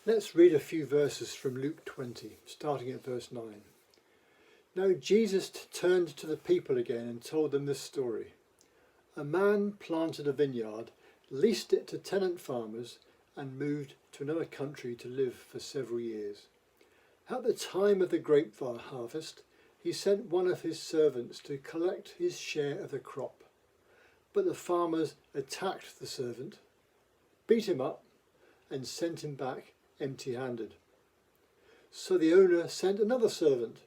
Let's read a few verses from Luke 20, starting at verse 9. Now Jesus turned to the people again and told them this story. A man planted a vineyard, leased it to tenant farmers, and moved to another country to live for several years. At the time of the grape harvest, he sent one of his servants to collect his share of the crop. But the farmers attacked the servant, beat him up, and sent him back empty-handed. So the owner sent another servant,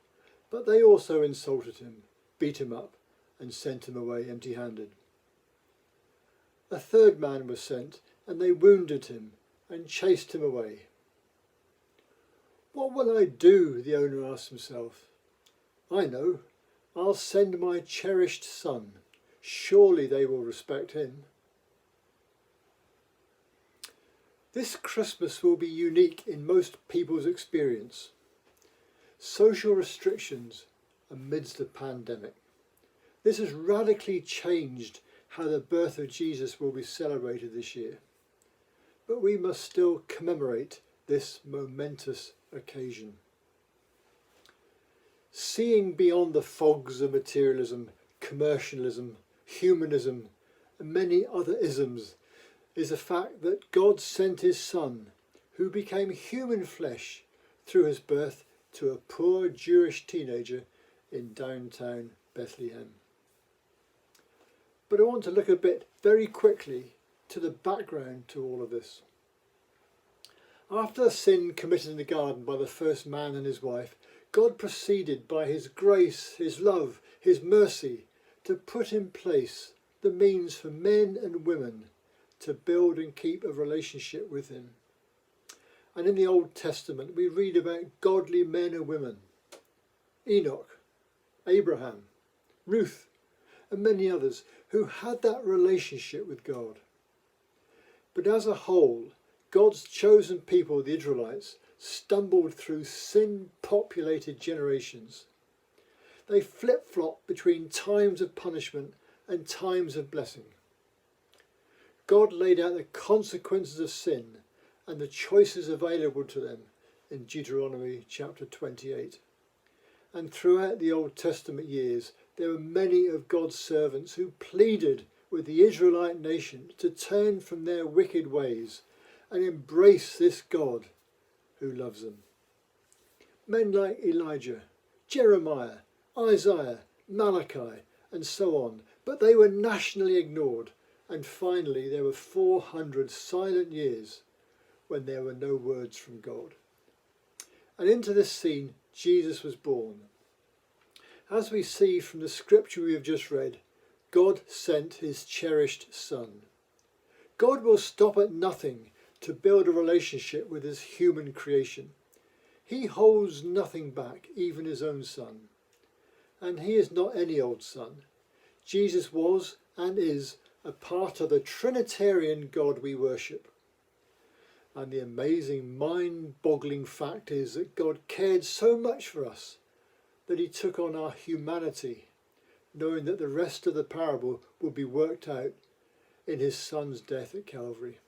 but they also insulted him, beat him up, and sent him away empty-handed. A third man was sent, and they wounded him and chased him away. What will I do? The owner asked himself. I know, I'll send my cherished son. Surely they will respect him. This Christmas will be unique in most people's experience. Social restrictions amidst the pandemic. This has radically changed how the birth of Jesus will be celebrated this year. But we must still commemorate this momentous occasion. Seeing beyond the fogs of materialism, commercialism, humanism, and many other isms is the fact that God sent his Son, who became human flesh through his birth to a poor Jewish teenager in downtown Bethlehem. But I want to look a bit very quickly to the background to all of this. After the sin committed in the garden by the first man and his wife, God proceeded by his grace, his love, his mercy to put in place the means for men and women to build and keep a relationship with him. And in the Old Testament we read about godly men and women, Enoch, Abraham, Ruth, and many others who had that relationship with God. But as a whole, God's chosen people, the Israelites, stumbled through sin-populated generations. They flip-flopped between times of punishment and times of blessing. God laid out the consequences of sin and the choices available to them in Deuteronomy chapter 28. And throughout the Old Testament years, there were many of God's servants who pleaded with the Israelite nation to turn from their wicked ways and embrace this God who loves them. Men like Elijah, Jeremiah, Isaiah, Malachi, and so on, but they were nationally ignored. And finally, there were 400 silent years when there were no words from God. And into this scene, Jesus was born. As we see from the scripture we have just read, God sent his cherished Son. God will stop at nothing to build a relationship with his human creation. He holds nothing back, even his own Son. And he is not any old son. Jesus was and is a part of the Trinitarian God we worship. And the amazing, mind-boggling fact is that God cared so much for us that he took on our humanity, knowing that the rest of the parable would be worked out in his Son's death at Calvary.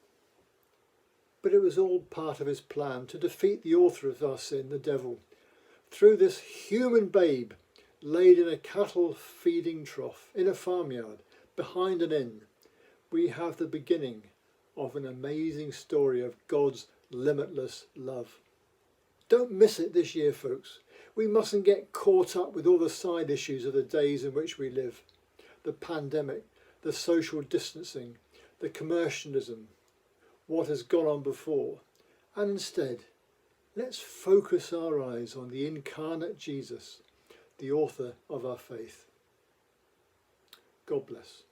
But it was all part of his plan to defeat the author of our sin, the devil, through this human babe laid in a cattle feeding trough in a farmyard behind an inn. We have the beginning of an amazing story of God's limitless love. Don't miss it this year, folks. We mustn't get caught up with all the side issues of the days in which we live. The pandemic, the social distancing, the commercialism, what has gone on before. And instead, let's focus our eyes on the incarnate Jesus, the author of our faith. God bless.